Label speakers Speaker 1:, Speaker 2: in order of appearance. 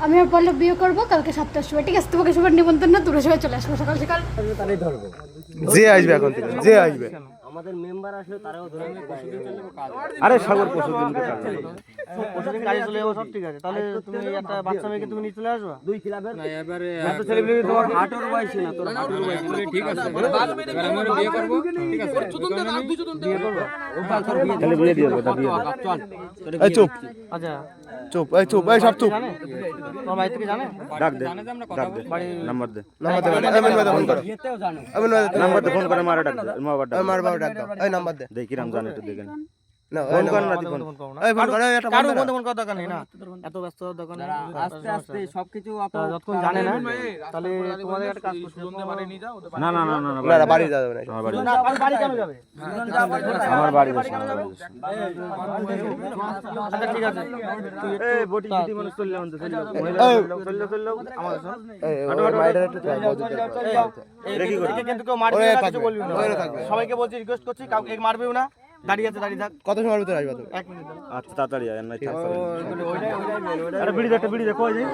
Speaker 1: আমি আর বললে বিয়ে করবো কালকে 7টার সময়, ঠিক আছে? তোমাকে সবার নিমন্ত্রণ না, তোমরা সবাই চলে আসবো সকাল সকাল।
Speaker 2: যে আসবে এখন থেকে, যে আসবে
Speaker 3: আমাদের মেম্বার আসলে তারাও ধরে
Speaker 2: আরে সাগর পরশুদিন
Speaker 3: প্রতিদিন কাজে চলে যাবো, সব ঠিক আছে। তাহলে তুমি একটা বাচ্চা মেয়েকে তুমি নিয়ে চলে আসবা দুই ক্লাবের না, এবারে এত সেলিব্রিটি তোমার হাঁটুর বয়স না, তোর হাঁটুর বয়স ঠিক আছে। এবার আমরা বিয়ে করব, ঠিক আছে? বিয়ে করব,
Speaker 2: তাহলে বিয়ে দিয়ে দেবো, বিয়ে
Speaker 3: চল।
Speaker 2: এই চুপ,
Speaker 3: আচ্ছা
Speaker 2: চুপ, এই চুপ, এই সব চুপ।
Speaker 3: জানে তোমার বাড়ি থেকে জানে?
Speaker 2: ডাক দে, ডাক দে, নাম্বার দে, নাম্বার দে, ফোন করো,
Speaker 3: যেতেও জানে
Speaker 2: নাম্বার দে, ফোন করে মারা ডাক দে, মা বাবা ডাক দে,
Speaker 4: মার বাবা ডাক দাও, এই নাম্বার দে।
Speaker 2: দেখি রাম জানে একটু দেখেন
Speaker 4: না
Speaker 2: ফোন কর না, ফোন
Speaker 4: এই ফোন করে, একটা
Speaker 3: কারো ফোন করার দরকার নেই না, এত ব্যস্ত হওয়ার দরকার নেই। আস্তে আস্তে সবকিছু যতক্ষণ জানে না, তাহলে তোমাদের একটা কাজ করতে হবে।
Speaker 2: না না না না
Speaker 4: না বাড়ি যাবে না,
Speaker 2: আমার বাড়ি,
Speaker 3: না, আমার বাড়ি কেন যাবে?
Speaker 2: আমার বাড়ি বসে, আমার বাড়ি বসে।
Speaker 3: আচ্ছা ঠিক আছে, তুই
Speaker 2: এই বটি গিটি মানুষ চললে অন্ত চললে চললে
Speaker 3: আমার শোন,
Speaker 4: ওই মাইডার একটু চাই বলতে
Speaker 3: এদিকে কিন্তু কেউ মারবি না, কিছু বলবি না। সবাইকে বলছি, রিকোয়েস্ট করছি, কাউকে মারবিও না। দাঁড়িয়ে আছে, দাঁড়িয়ে থাক।
Speaker 4: কত সময়ের ভিতরে আসবে তুমি?
Speaker 3: 1 মিনিট।
Speaker 2: আচ্ছা তাড়াতাড়ি আয়, নাই থাক।
Speaker 3: ওইটাই
Speaker 2: আরে বিড়ি দে, একটা বিড়ি দে, কই যাই।